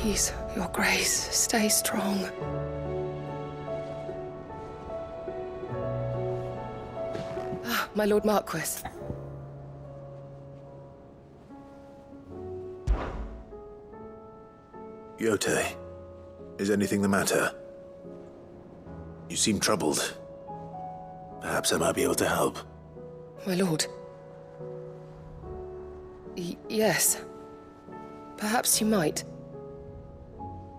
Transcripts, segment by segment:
Please, your grace, stay strong. Ah, my Lord Marquis. Yote, is anything the matter? You seem troubled. Perhaps I might be able to help. My lord. Yes. Perhaps you might.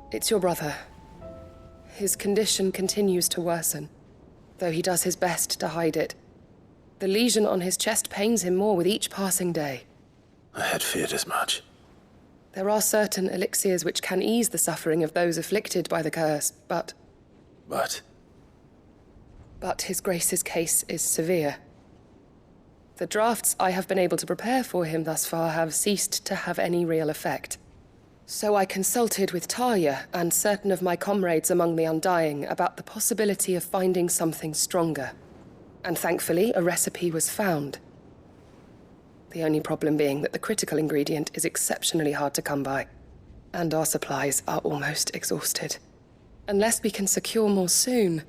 It's your brother. His condition continues to worsen, though he does his best to hide it. The lesion on his chest pains him more with each passing day. I had feared as much. There are certain elixirs which can ease the suffering of those afflicted by the curse, but his grace's case is severe. The drafts I have been able to prepare for him thus far have ceased to have any real effect. So I consulted with Talia and certain of my comrades among the Undying about the possibility of finding something stronger. And thankfully, a recipe was found. The only problem being that the critical ingredient is exceptionally hard to come by, and our supplies are almost exhausted. Unless we can secure more soon,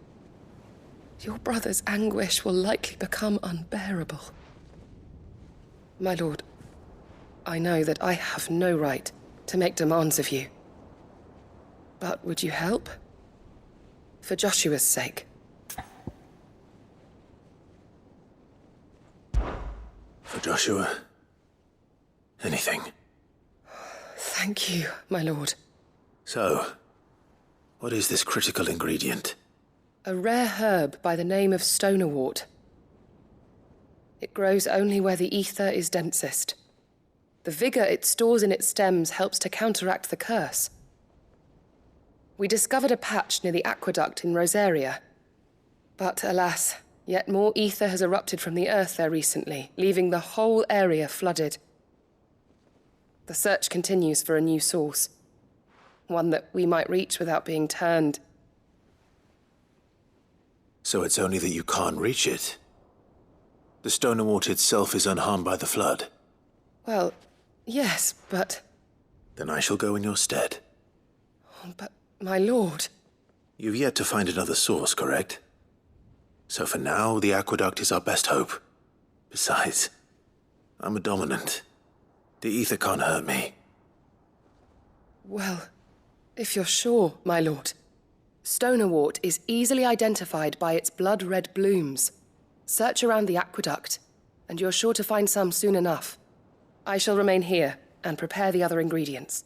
your brother's anguish will likely become unbearable. My lord, I know that I have no right to make demands of you. But would you help? For Joshua's sake. For Joshua, anything. Thank you, my lord. So, what is this critical ingredient? A rare herb by the name of stonerwort. It grows only where the ether is densest. The vigor it stores in its stems helps to counteract the curse. We discovered a patch near the aqueduct in Rosaria. But alas, yet more ether has erupted from the earth there recently, leaving the whole area flooded. The search continues for a new source. One that we might reach without being turned. So it's only that you can't reach it? The stonerwort itself is unharmed by the flood? Well, yes, but... Then I shall go in your stead. But, my lord... You've yet to find another source, correct? So for now, the aqueduct is our best hope. Besides, I'm a dominant. The ether can't hurt me. Well, if you're sure, my lord. Stonerwort is easily identified by its blood-red blooms. Search around the aqueduct, and you're sure to find some soon enough. I shall remain here and prepare the other ingredients.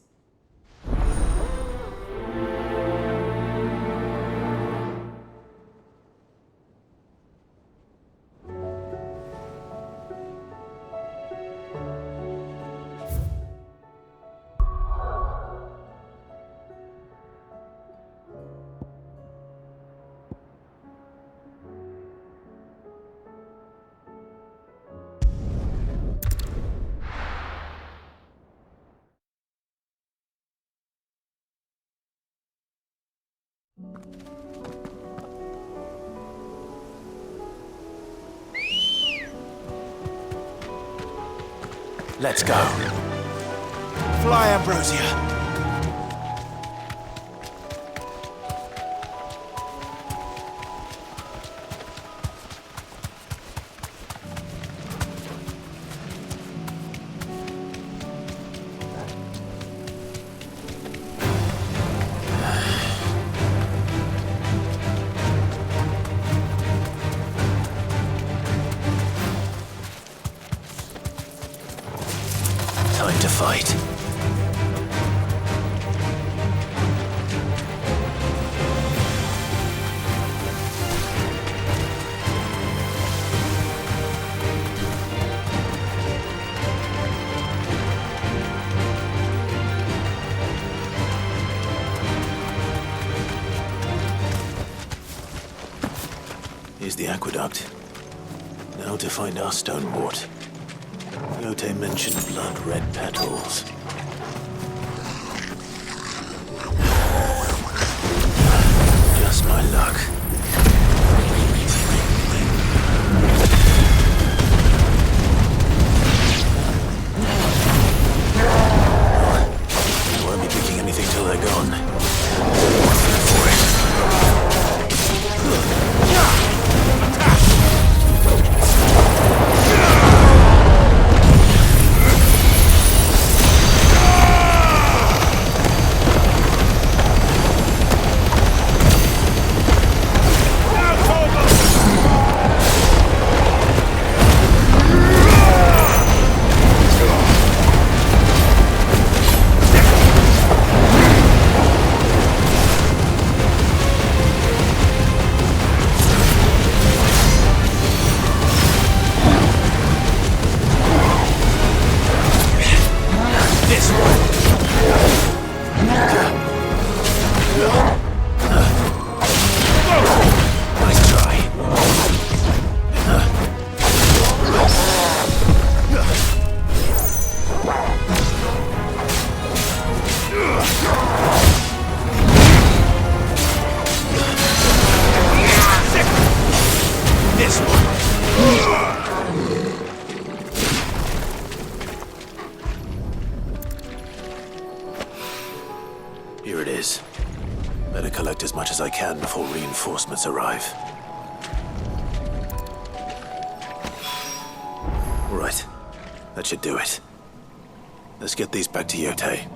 Let's go. Fly, Ambrosia. Time to fight. Here's the aqueduct. Now to find our stonewort. Yote mentioned blood-red petals. Just my luck. You won't be picking anything till they're gone. Here it is. Better collect as much as I can before reinforcements arrive. All right. That should do it. Let's get these back to Yotei.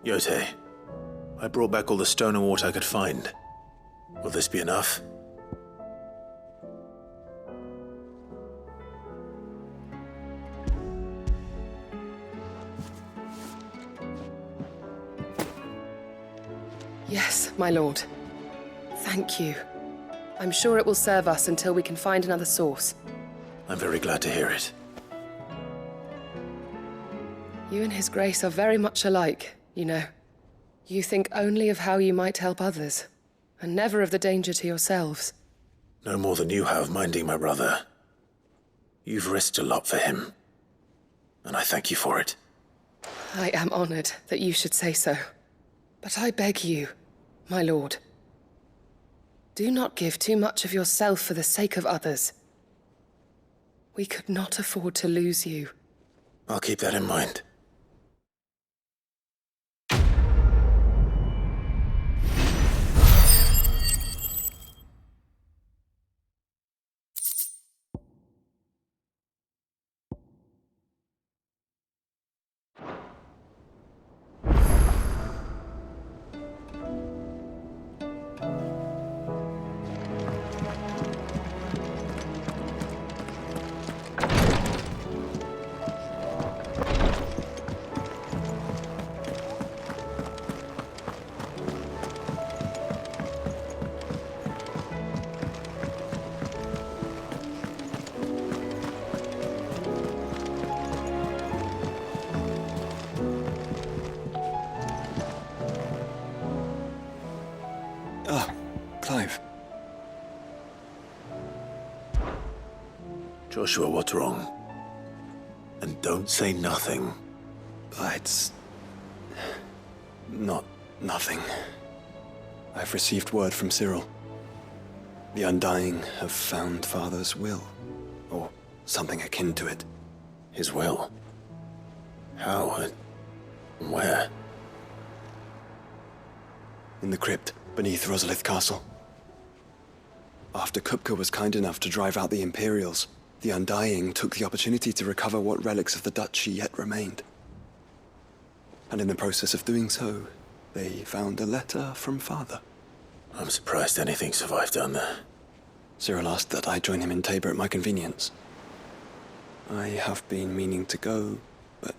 Yotei, I brought back all the stone and water I could find. Will this be enough? Yes, my lord. Thank you. I'm sure it will serve us until we can find another source. I'm very glad to hear it. You and His Grace are very much alike, you know. You think only of how you might help others, and never of the danger to yourselves. No more than you have minding my brother. You've risked a lot for him, and I thank you for it. I am honored that you should say so. But I beg you, my lord, do not give too much of yourself for the sake of others. We could not afford to lose you. I'll keep that in mind. Clive. Joshua, what's wrong? And don't say nothing. It's not nothing. I've received word from Cyril. The Undying have found Father's will, or something akin to it. His will? How? And where? In the crypt beneath Rosalith Castle. After Kupka was kind enough to drive out the Imperials, the Undying took the opportunity to recover what relics of the Duchy yet remained. And in the process of doing so, they found a letter from Father. I'm surprised anything survived down there. Cyril asked that I join him in Tabor at my convenience. I have been meaning to go, but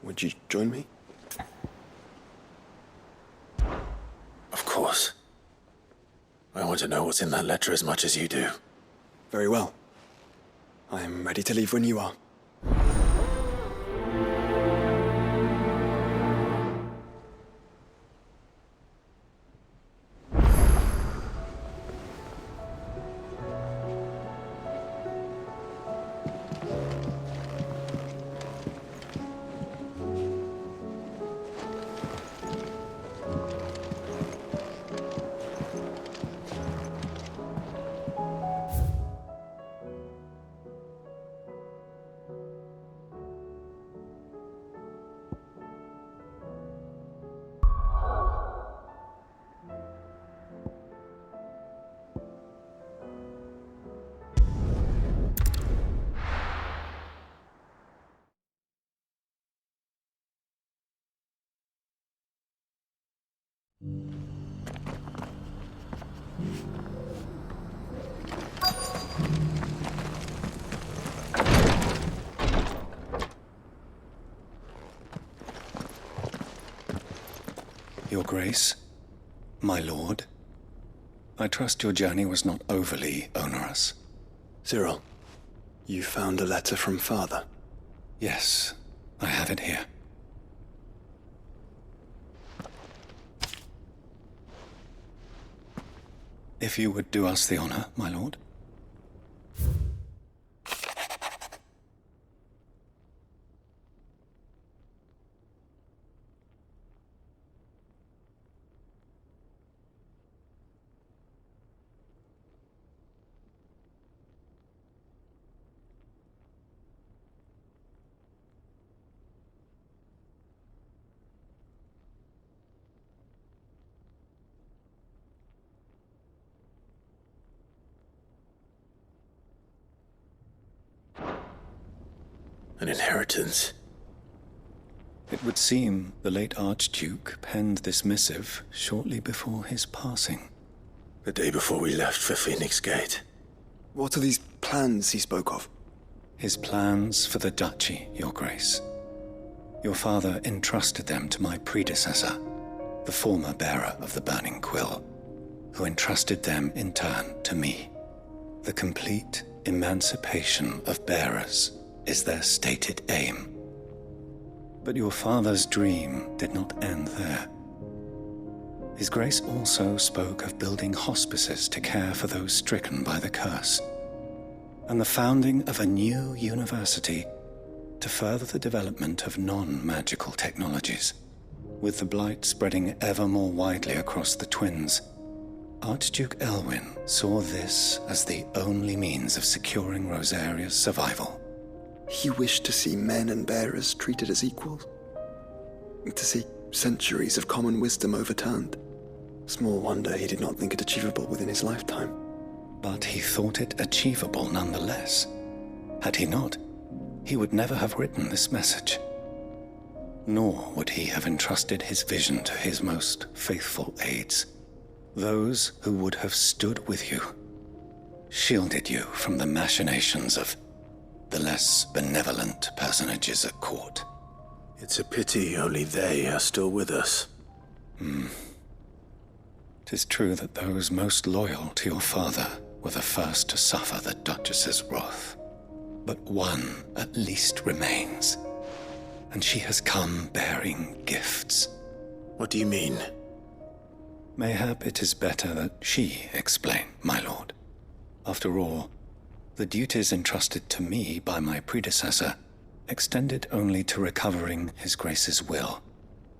would you join me? Of course. I want to know what's in that letter as much as you do. Very well. I am ready to leave when you are. Your Grace, My lord, I trust your journey was not overly onerous. Cyril, you found a letter from Father? Yes, I have it here. If you would do us the honor, my lord. An inheritance. It would seem the late Archduke penned this missive shortly before his passing. The day before we left for Phoenix Gate. What are these plans he spoke of? His plans for the duchy, Your Grace. Your father entrusted them to my predecessor, the former bearer of the Burning Quill, who entrusted them in turn to me. The complete emancipation of bearers is their stated aim. But your father's dream did not end there. His Grace also spoke of building hospices to care for those stricken by the curse, and the founding of a new university to further the development of non-magical technologies. With the blight spreading ever more widely across the twins, Archduke Elwyn saw this as the only means of securing Rosaria's survival. He wished to see men and bearers treated as equals. To see centuries of common wisdom overturned. Small wonder he did not think it achievable within his lifetime. But he thought it achievable nonetheless. Had he not, he would never have written this message. Nor would he have entrusted his vision to his most faithful aides. Those who would have stood with you, shielded you from the machinations of the less benevolent personages at court. It's a pity only they are still with us. 'Tis true that those most loyal to your father were the first to suffer the Duchess's wrath. But one at least remains, and she has come bearing gifts. What do you mean? Mayhap it is better that she explain, my lord. After all, the duties entrusted to me by my predecessor extended only to recovering His Grace's will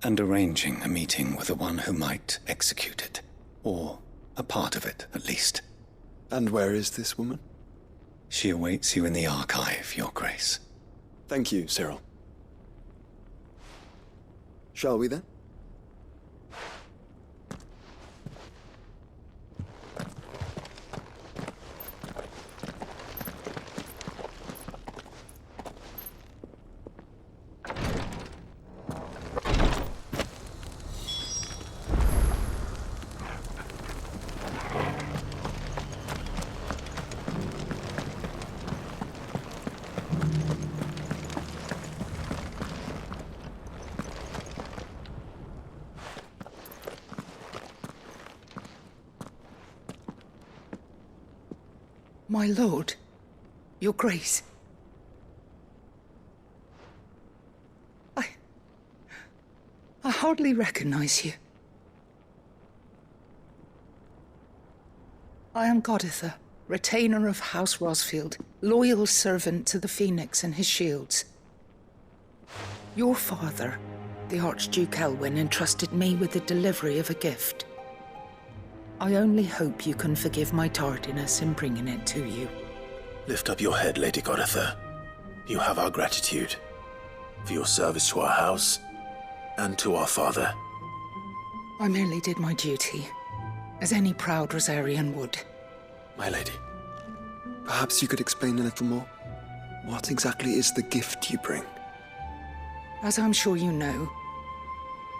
and arranging a meeting with the one who might execute it, or a part of it at least. And where is this woman? She awaits you in the archive, Your Grace. Thank you, Cyril. Shall we then? My lord, Your Grace. I hardly recognize you. I am Goditha, retainer of House Rosfield, loyal servant to the Phoenix and his shields. Your father, the Archduke Elwyn, entrusted me with the delivery of a gift. I only hope you can forgive my tardiness in bringing it to you. Lift up your head, Lady Goditha. You have our gratitude for your service to our house and to our father. I merely did my duty, as any proud Rosarian would. My lady, perhaps you could explain a little more? What exactly is the gift you bring? As I'm sure you know,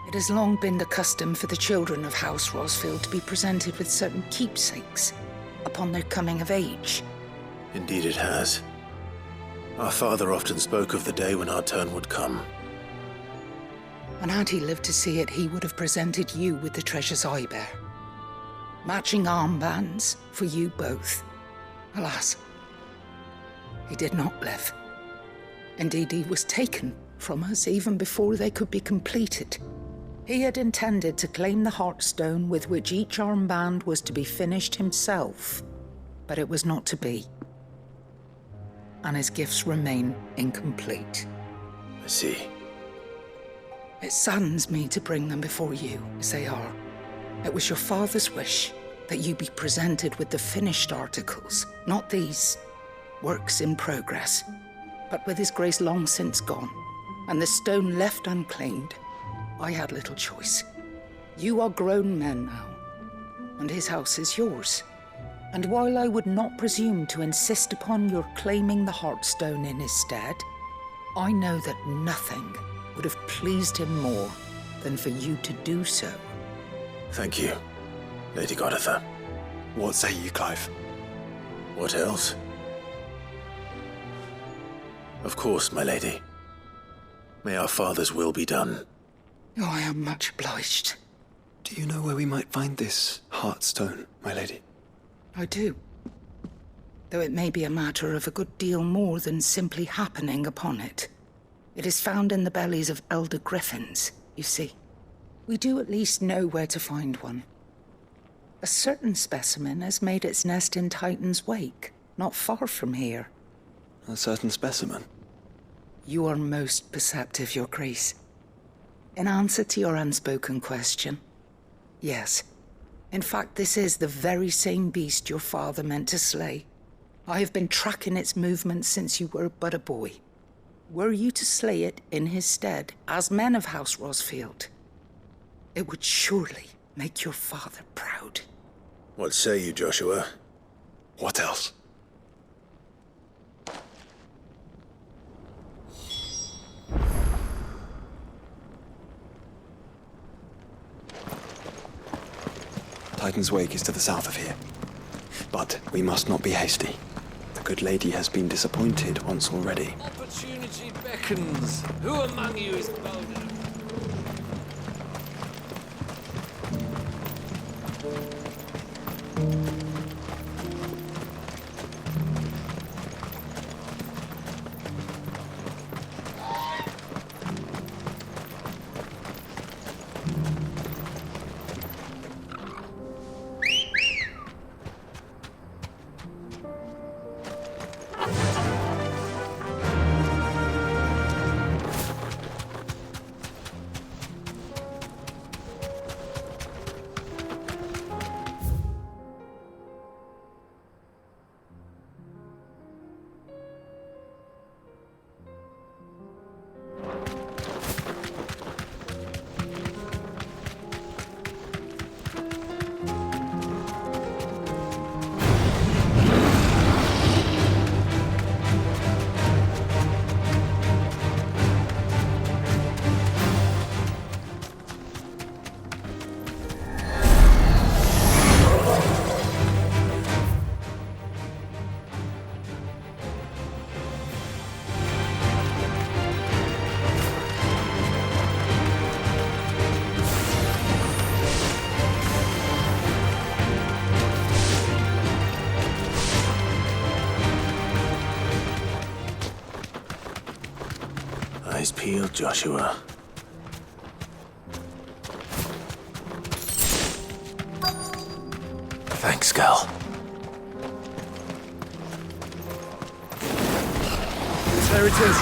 it has long been the custom for the children of House Rosfield to be presented with certain keepsakes upon their coming of age. Indeed it has. Our father often spoke of the day when our turn would come. And had he lived to see it, he would have presented you with the treasures I bear. Matching armbands for you both. Alas, he did not live. Indeed, he was taken from us even before they could be completed. He had intended to claim the Heartstone with which each armband was to be finished himself, but it was not to be. And his gifts remain incomplete. I see. It saddens me to bring them before you, as they are. It was your father's wish that you be presented with the finished articles, not these works in progress. But with his grace long since gone, and the stone left unclaimed, I had little choice. You are grown men now, and his house is yours. And while I would not presume to insist upon your claiming the Heartstone in his stead, I know that nothing would have pleased him more than for you to do so. Thank you, Lady Goditha. What say you, Clive? What else? Of course, my lady. May our father's will be done. Oh, I am much obliged. Do you know where we might find this Heartstone, my lady? I do. Though it may be a matter of a good deal more than simply happening upon it. It is found in the bellies of elder griffins, you see. We do at least know where to find one. A certain specimen has made its nest in Titan's Wake, not far from here. A certain specimen? You are most perceptive, Your Grace. In answer to your unspoken question, yes. In fact, this is the very same beast your father meant to slay. I have been tracking its movements since you were but a boy. Were you to slay it in his stead, as men of House Rosfield, it would surely make your father proud. What say you, Joshua? What else? Titan's Wake is to the south of here. But we must not be hasty. The good lady has been disappointed once already. Opportunity beckons. Who among you is bold enough? Eyes peeled, Joshua. Thanks, Gal. There it is.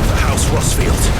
The House Rosfield.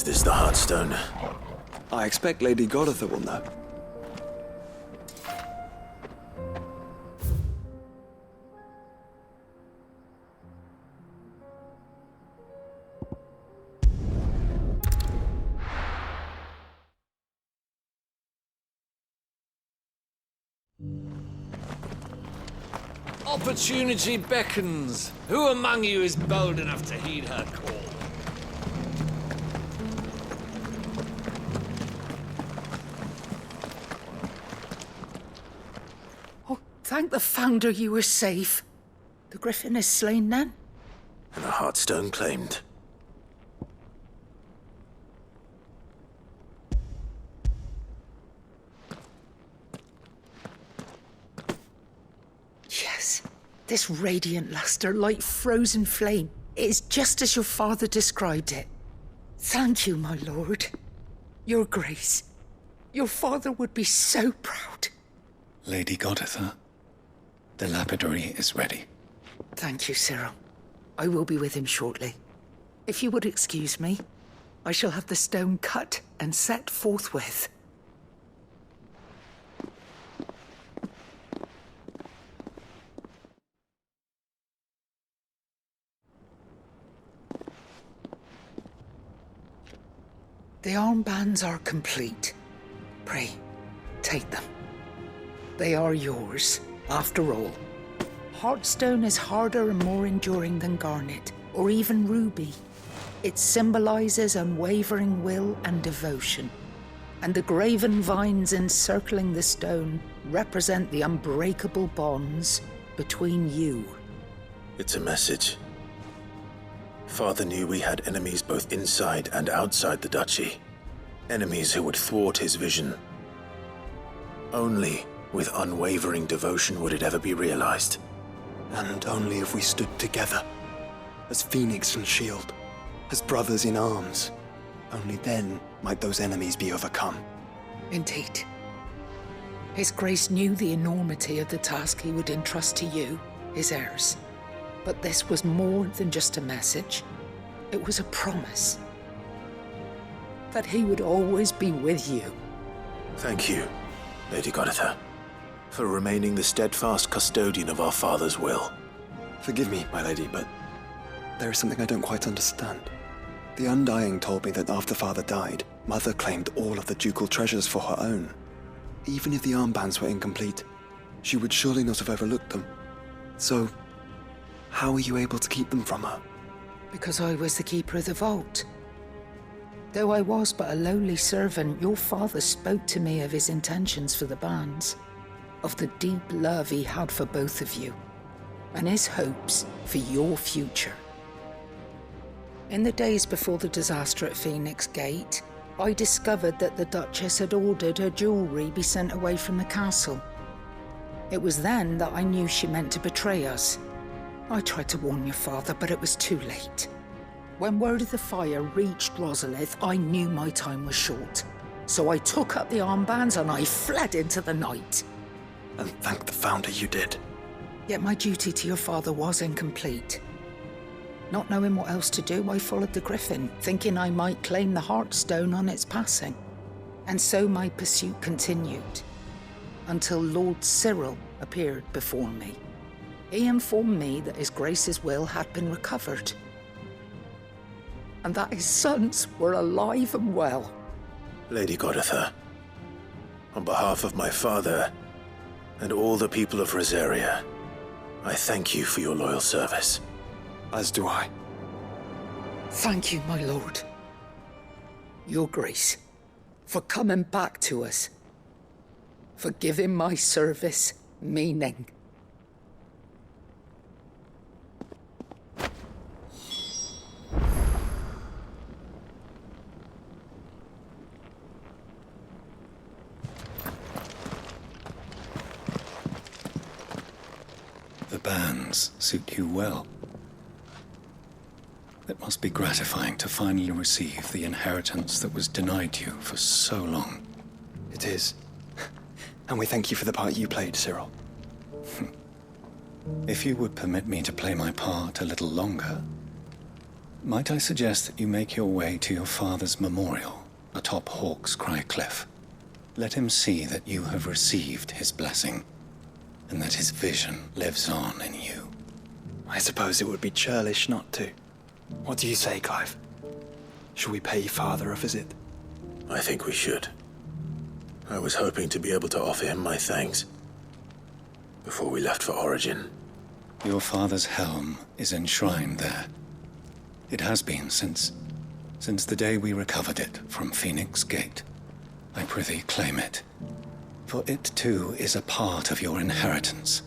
Is this the Heartstone? I expect Lady Godotha will know. Opportunity beckons. Who among you is bold enough to heed her call? Oh, thank the Founder you were safe. The Griffin is slain then? And the Heartstone claimed. Yes. This radiant luster, like frozen flame, it is just as your father described it. Thank you, my lord. Your Grace. Your father would be so proud. Lady Godotha, the lapidary is ready. Thank you, Cyril. I will be with him shortly. If you would excuse me, I shall have the stone cut and set forthwith. The armbands are complete. Pray, take them. They are yours, after all. Heartstone is harder and more enduring than garnet, or even ruby. It symbolizes unwavering will and devotion. And the graven vines encircling the stone represent the unbreakable bonds between you. It's a message. Father knew we had enemies both inside and outside the duchy. Enemies who would thwart his vision. Only with unwavering devotion would it ever be realized. And only if we stood together, as Phoenix and Shield, as brothers in arms, only then might those enemies be overcome. Indeed. His Grace knew the enormity of the task he would entrust to you, his heirs. But this was more than just a message. It was a promise. That he would always be with you. Thank you, Lady Godotha, for remaining the steadfast custodian of our father's will. Forgive me, my lady, but there is something I don't quite understand. The Undying told me that after Father died, Mother claimed all of the ducal treasures for her own. Even if the armbands were incomplete, she would surely not have overlooked them. So, how were you able to keep them from her? Because I was the keeper of the vault. Though I was but a lowly servant, your father spoke to me of his intentions for the bands, of the deep love he had for both of you, and his hopes for your future. In the days before the disaster at Phoenix Gate, I discovered that the Duchess had ordered her jewelry be sent away from the castle. It was then that I knew she meant to betray us. I tried to warn your father, but it was too late. When word of the fire reached Rosalith, I knew my time was short. So I took up the armbands and I fled into the night. And thank the Founder you did. Yet my duty to your father was incomplete. Not knowing what else to do, I followed the Griffin, thinking I might claim the Heartstone on its passing. And so my pursuit continued, until Lord Cyril appeared before me. He informed me that His Grace's will had been recovered, and that his sons were alive and well. Lady Godotha, on behalf of my father and all the people of Rosaria, I thank you for your loyal service. As do I. Thank you, my lord. Your Grace, for coming back to us, for giving my service meaning. The bands suit you well. It must be gratifying to finally receive the inheritance that was denied you for so long. It is. And we thank you for the part you played, Cyril. If you would permit me to play my part a little longer, Might I suggest that you make your way to your father's memorial atop Hawk's Cry Cliff? Let him see that you have received his blessing, and that his vision lives on in you. I suppose it would be churlish not to. What do you say, Clive? Shall we pay Father a visit? I think we should. I was hoping to be able to offer him my thanks before we left for Origin. Your father's helm is enshrined there. It has been since the day we recovered it from Phoenix Gate. I prithee claim it, for it too is a part of your inheritance,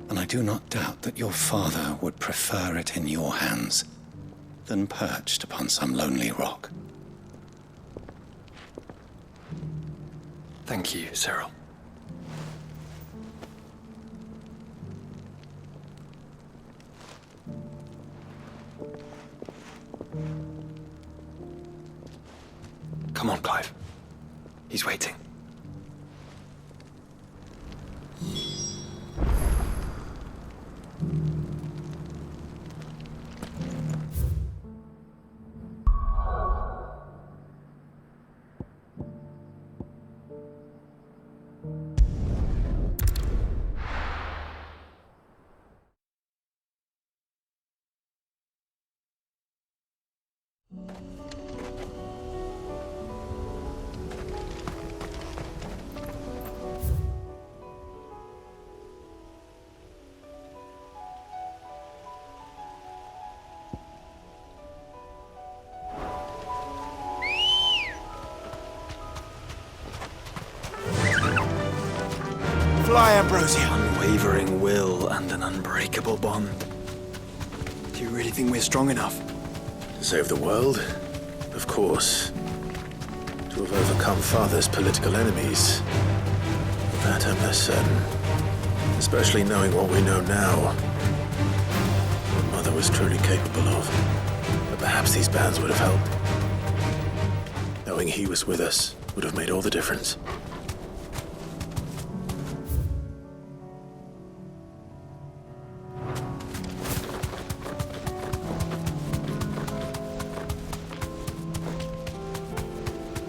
and I do not doubt that your father would prefer it in your hands than perched upon some lonely rock. Thank you, Cyril. Come on, Clive. He's waiting. Fly, Ambrosia! Unwavering will and an unbreakable bond. Do you really think we're strong enough? To save the world? Of course. To have overcome Father's political enemies? That I'm less certain. Especially knowing what we know now. What Mother was truly capable of. But perhaps these bands would have helped. Knowing he was with us would have made all the difference.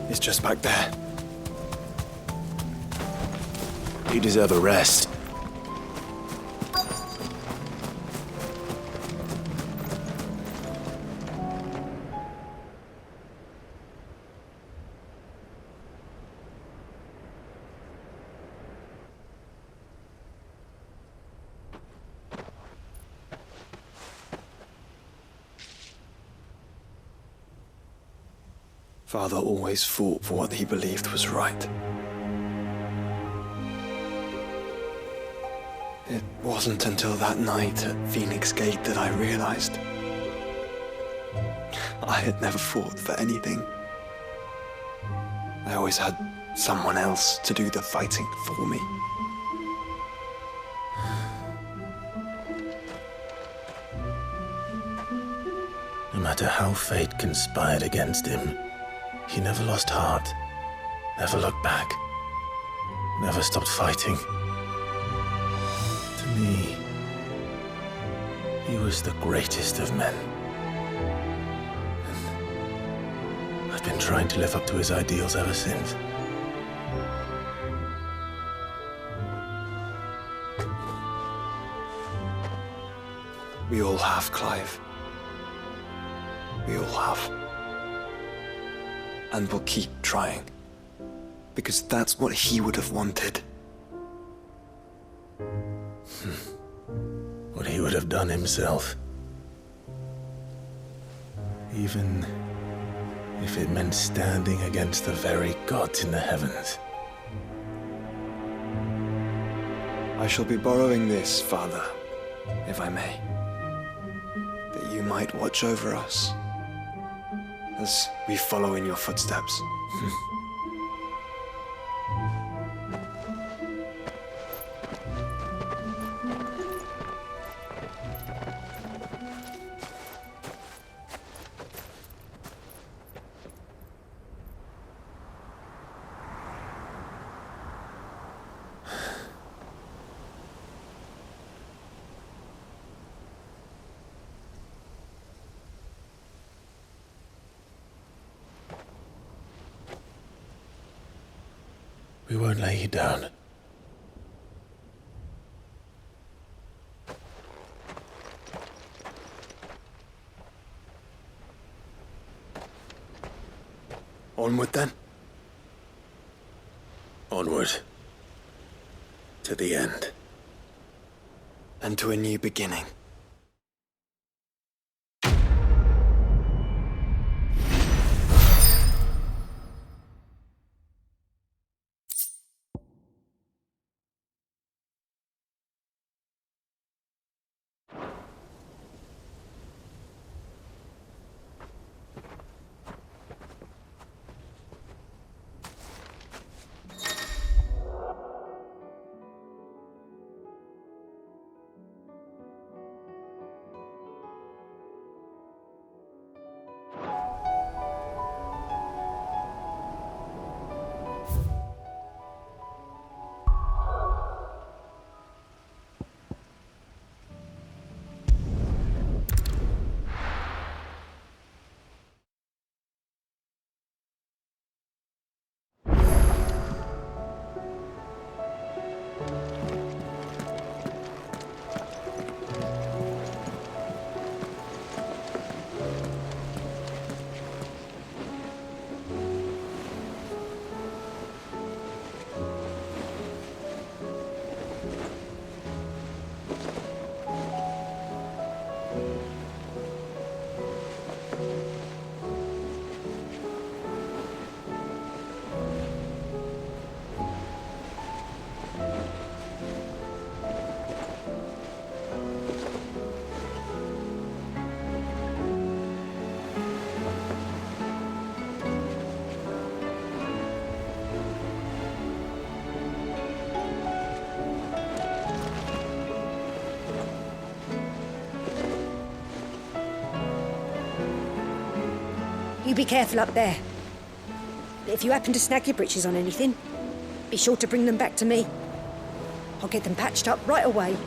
It's just back there. You deserve a rest. Father always fought for what he believed was right. It wasn't until that night at Phoenix Gate that I realized I had never fought for anything. I always had someone else to do the fighting for me. No matter how fate conspired against him, he never lost heart, never looked back, never stopped fighting. To me, he was the greatest of men. And I've been trying to live up to his ideals ever since. We all have, Clive. We all have. And we'll keep trying. Because that's what he would have wanted. What he would have done himself. Even if it meant standing against the very gods in the heavens. I shall be borrowing this, Father, if I may. That you might watch over us as we follow in your footsteps. We won't lay you down. Onward then? Onward. To the end. And to a new beginning. You be careful up there. If you happen to snag your britches on anything, be sure to bring them back to me. I'll get them patched up right away.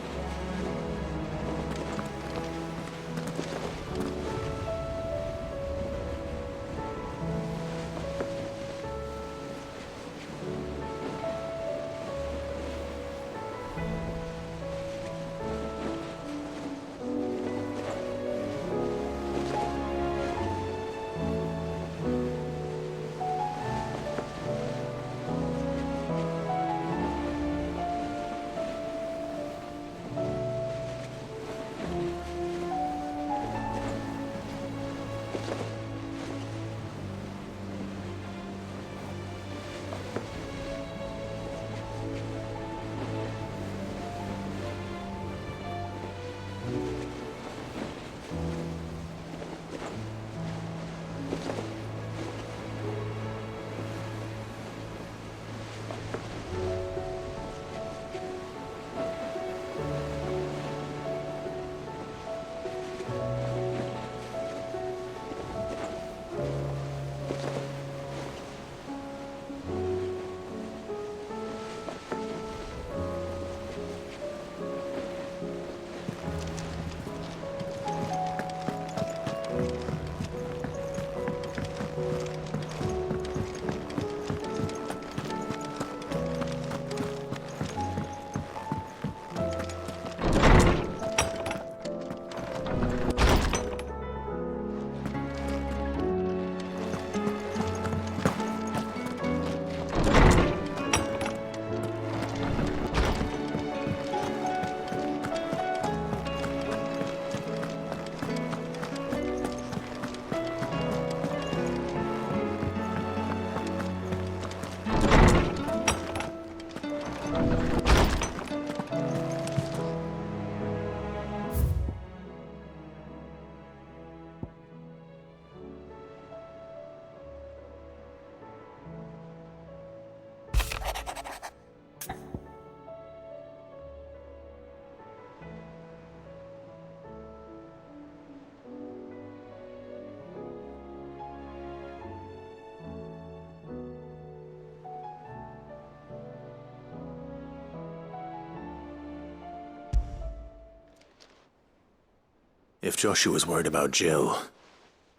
If Joshua's worried about Jill,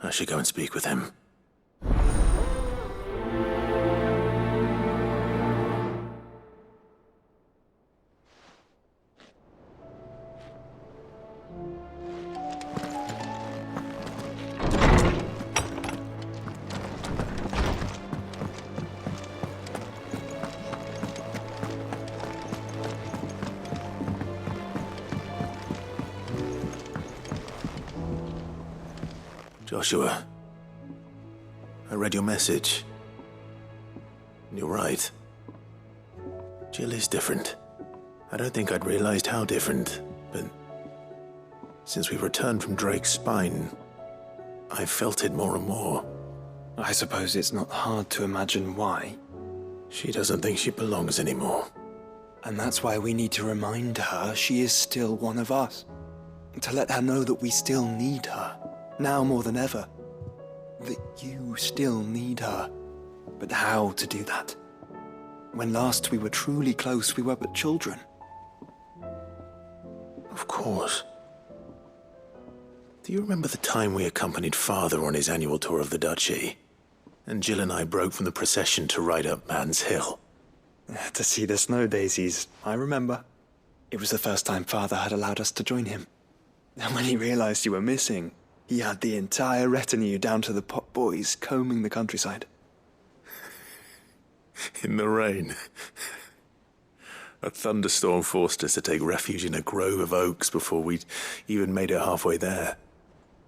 I should go and speak with him. Joshua, I read your message. And you're right. Jill is different. I don't think I'd realized how different, but since we returned from Drake's spine, I've felt it more and more. I suppose it's not hard to imagine why. She doesn't think she belongs anymore. And that's why we need to remind her she is still one of us. To let her know that we still need her, now more than ever. That you still need her. But how to do that? When last we were truly close, we were but children. Of course. Do you remember the time we accompanied Father on his annual tour of the Duchy? And Jill and I broke from the procession to ride up Man's Hill. To see the snow daisies, I remember. It was the first time Father had allowed us to join him. And when he realized you were missing, he had the entire retinue down to the pot boys combing the countryside. In the rain. A thunderstorm forced us to take refuge in a grove of oaks before we'd even made it halfway there.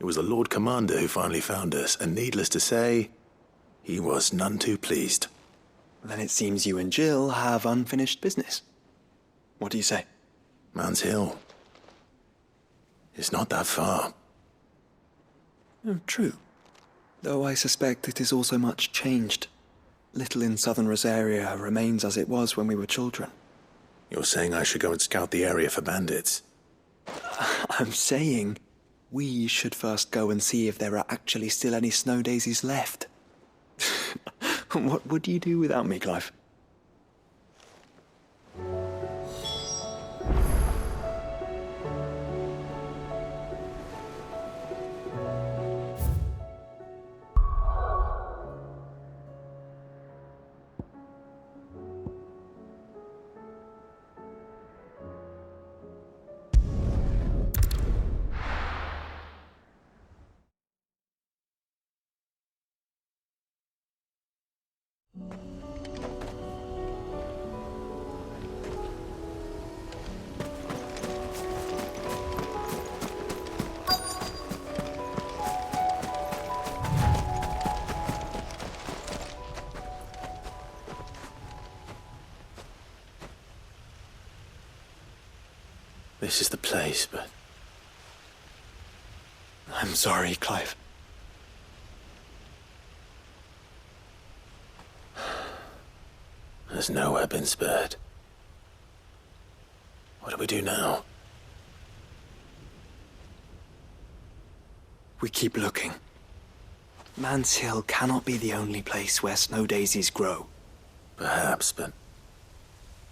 It was the Lord Commander who finally found us, and needless to say, he was none too pleased. Then it seems you and Jill have unfinished business. What do you say? Man's Hill. It's not that far. Oh, true. Though I suspect it is also much changed. Little in southern Rosaria remains as it was when we were children. You're saying I should go and scout the area for bandits? I'm saying we should first go and see if there are actually still any snow daisies left. What would you do without me, Clive? This is the place, but... I'm sorry, Clive. There's nowhere been spared. What do we do now? We keep looking. Man's Hill cannot be the only place where snow daisies grow. Perhaps, but...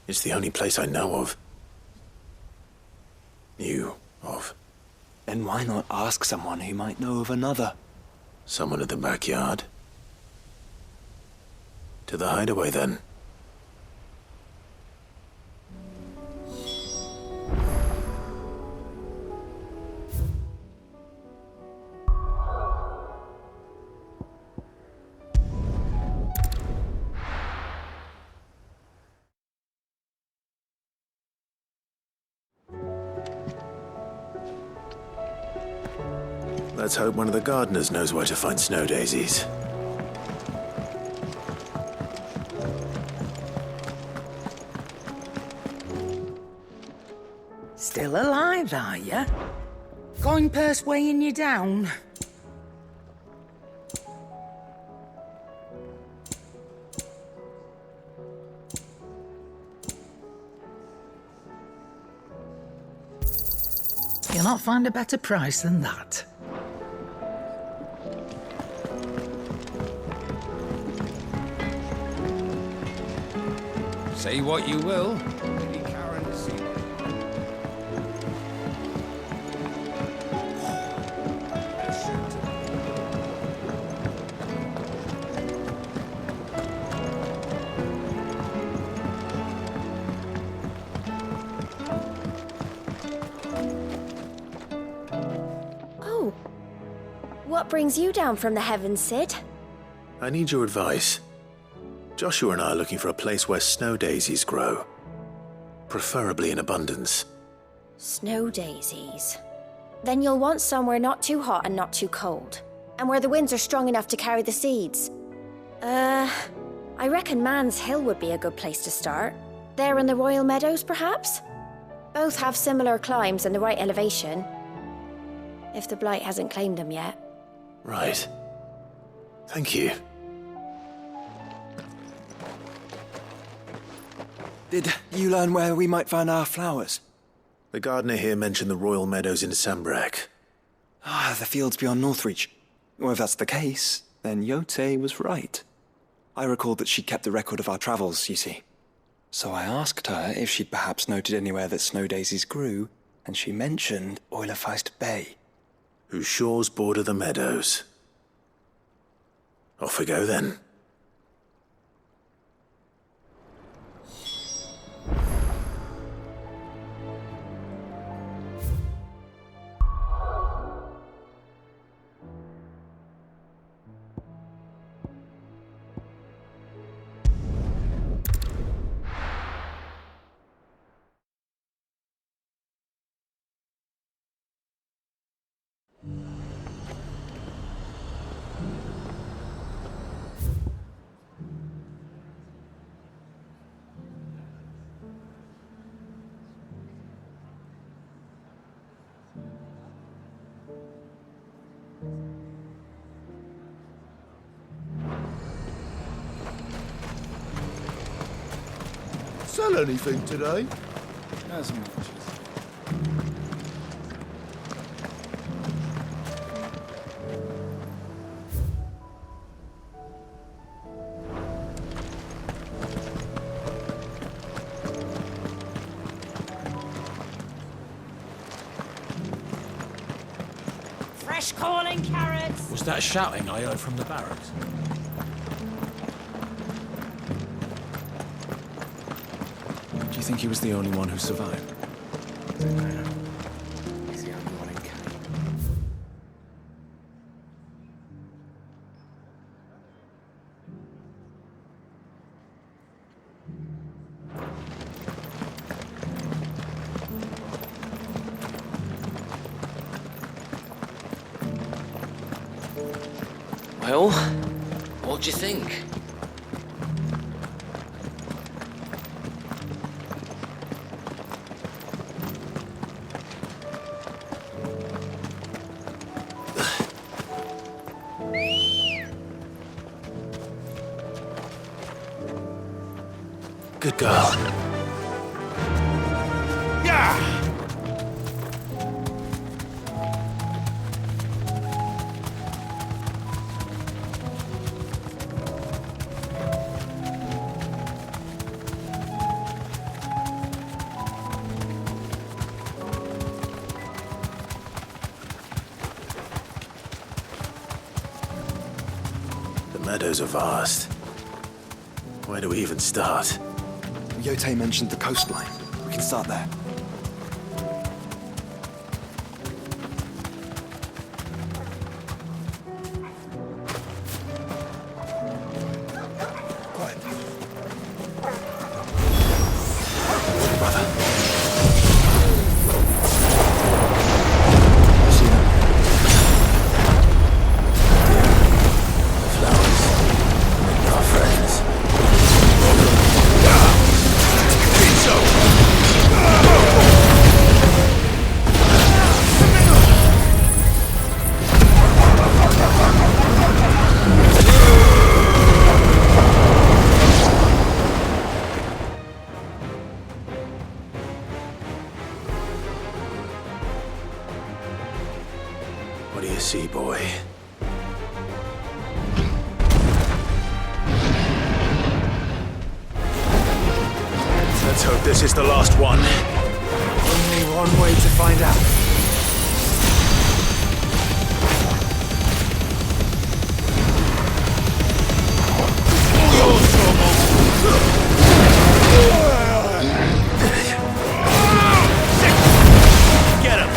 it's the only place I know of. Knew of. Then why not ask someone who might know of another? Someone in the backyard? To the hideaway, then. Let's hope one of the gardeners knows where to find snow daisies. Still alive, are you? Coin purse weighing you down? You'll not find a better price than that. Say what you will. Lady Karen has seen it. What brings you down from the heavens, Sid? I need your advice. Joshua and I are looking for a place where snow daisies grow. Preferably in abundance. Snow daisies. Then you'll want somewhere not too hot and not too cold. And where the winds are strong enough to carry the seeds. I reckon Man's Hill would be a good place to start. There in the Royal Meadows, perhaps? Both have similar climbs and the right elevation. If the Blight hasn't claimed them yet. Right. Thank you. Did you learn where we might find our flowers? The gardener here mentioned the Royal Meadows in Sambrak. The fields beyond Northreach. Well, if that's the case, then Yote was right. I recalled that she kept a record of our travels, you see. So I asked her if she'd perhaps noted anywhere that snow daisies grew, and she mentioned Oilefeist Bay. Whose shores border the meadows. Off we go then. Sell anything today? As much as... Fresh calling carrots! Was that shouting I heard from the barracks? Do you think he was the only one who survived? He's the only one in Kane. Well, what do you think? Good girl. Yeah! The meadows are vast. Where do we even start? Yote mentioned the coastline. We can start there. Quiet. Brother. I see them. The flowers. Our friends. What do you see, boy? Let's hope this is the last one. Only one way to find out. Get him!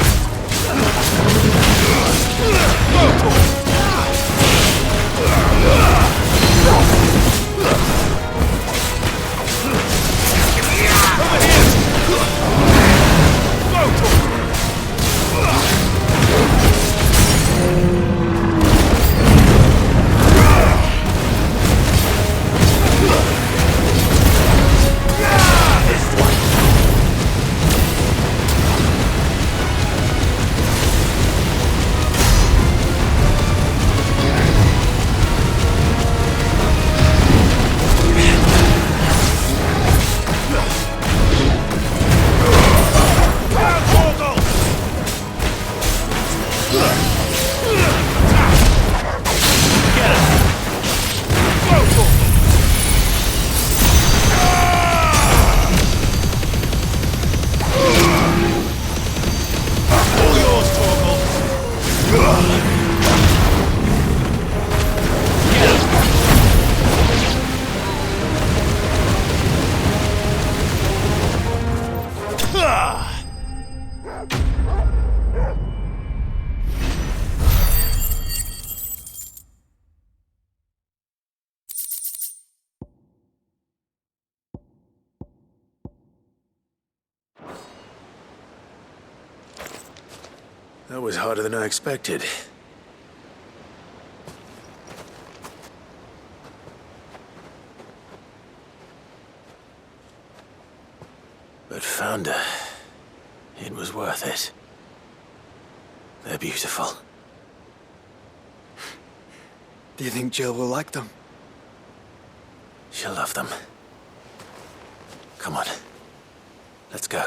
That was harder than I expected. But Founder, it was worth it. They're beautiful. Do you think Jill will like them? She'll love them. Come on. Let's go.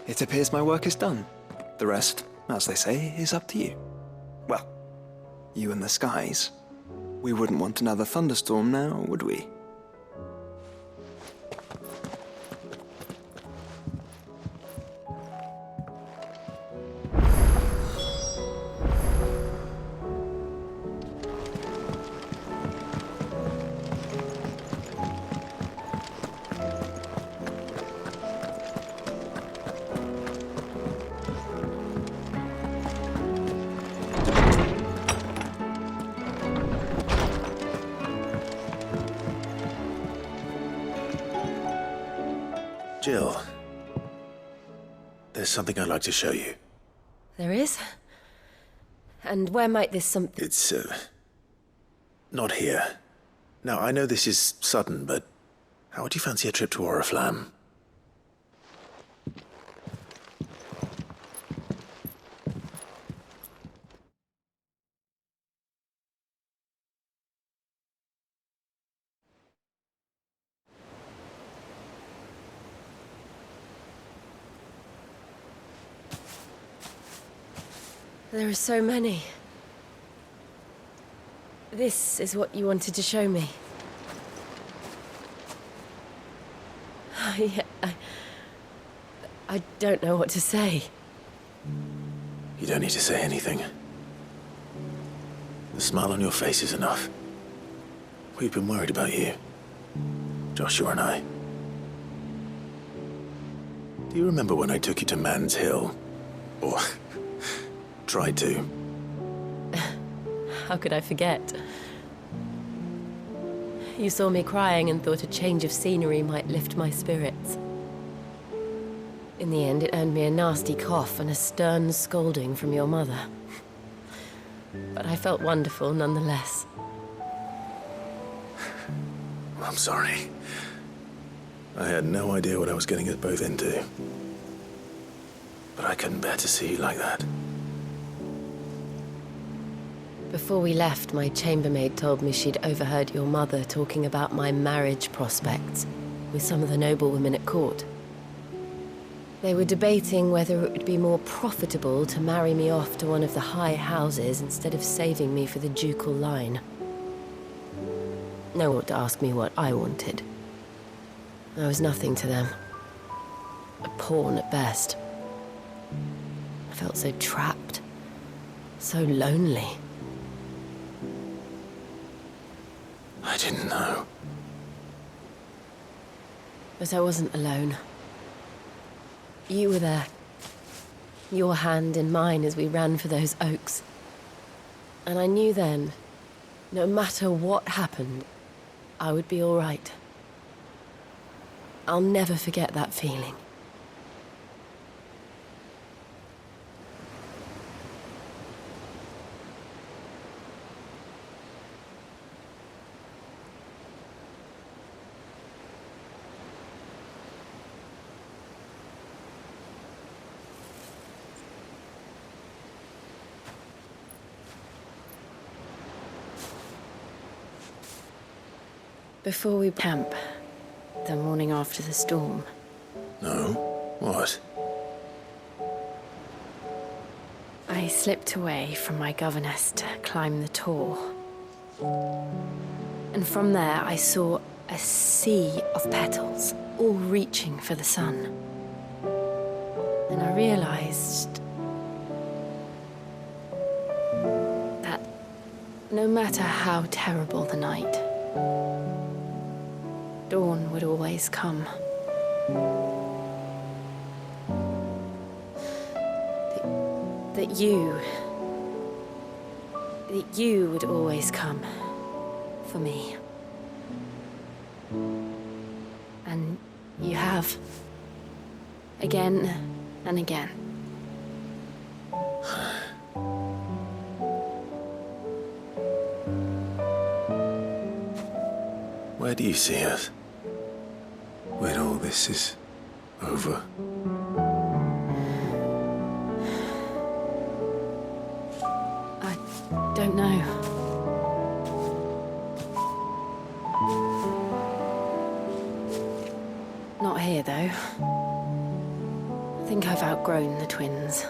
It appears my work is done. The rest, as they say, is up to you. Well, you and the skies. We wouldn't want another thunderstorm now, would we? Jill, there's something I'd like to show you. There is? And where might this something... It's, not here. Now, I know this is sudden, but how would you fancy a trip to Oriflamme? There are so many. This is what you wanted to show me. Yeah, I don't know what to say. You don't need to say anything. The smile on your face is enough. We've been worried about you, Joshua and I. Do you remember when I took you to Man's Hill? Or tried to? How could I forget? You saw me crying and thought a change of scenery might lift my spirits. In the end, it earned me a nasty cough and a stern scolding from your mother. But I felt wonderful nonetheless. I'm sorry. I had no idea what I was getting us both into. But I couldn't bear to see you like that. Before we left, my chambermaid told me she'd overheard your mother talking about my marriage prospects with some of the noblewomen at court. They were debating whether it would be more profitable to marry me off to one of the high houses instead of saving me for the ducal line. No one to ask me what I wanted. I was nothing to them. A pawn at best. I felt so trapped, so lonely. I didn't know. But I wasn't alone. You were there. Your hand in mine as we ran for those oaks. And I knew then, no matter what happened, I would be all right. I'll never forget that feeling. Before we camp, the morning after the storm. No? What? I slipped away from my governess to climb the tor. And from there I saw a sea of petals, all reaching for the sun. And I realized that no matter how terrible the night, dawn would always come. That you would always come for me. And you have. Again and again. Where do you see us? When all this is over? I don't know. Not here, though. I think I've outgrown the twins.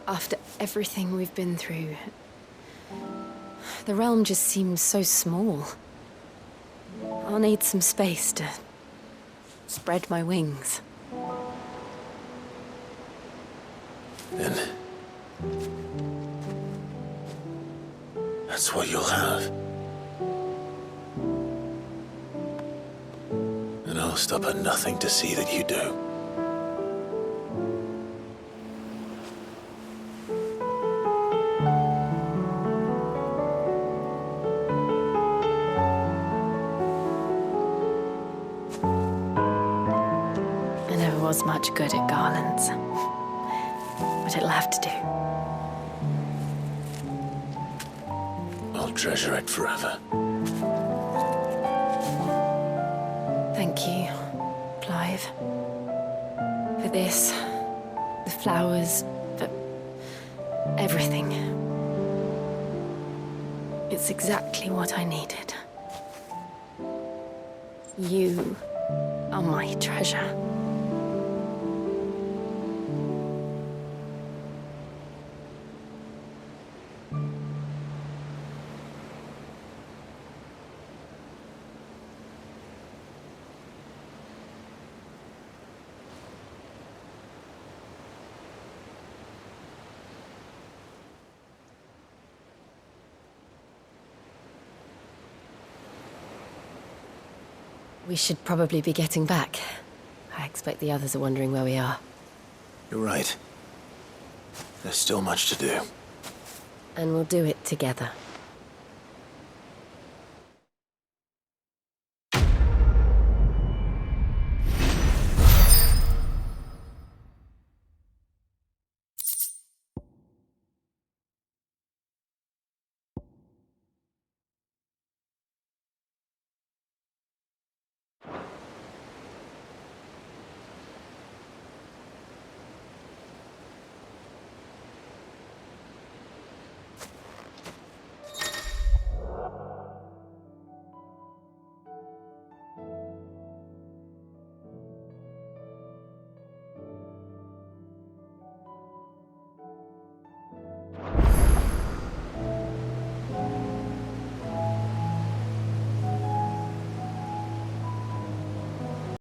After everything we've been through, the realm just seems so small. I'll need some space to spread my wings. Then that's what you'll have. And I'll stop at nothing to see that you do. I never was much good at garlands, but it'll have to do. I'll treasure it forever. Thank you, Clive. For this, the flowers, for everything. It's exactly what I needed. You are my treasure. We should probably be getting back. I expect the others are wondering where we are. You're right. There's still much to do. And we'll do it together.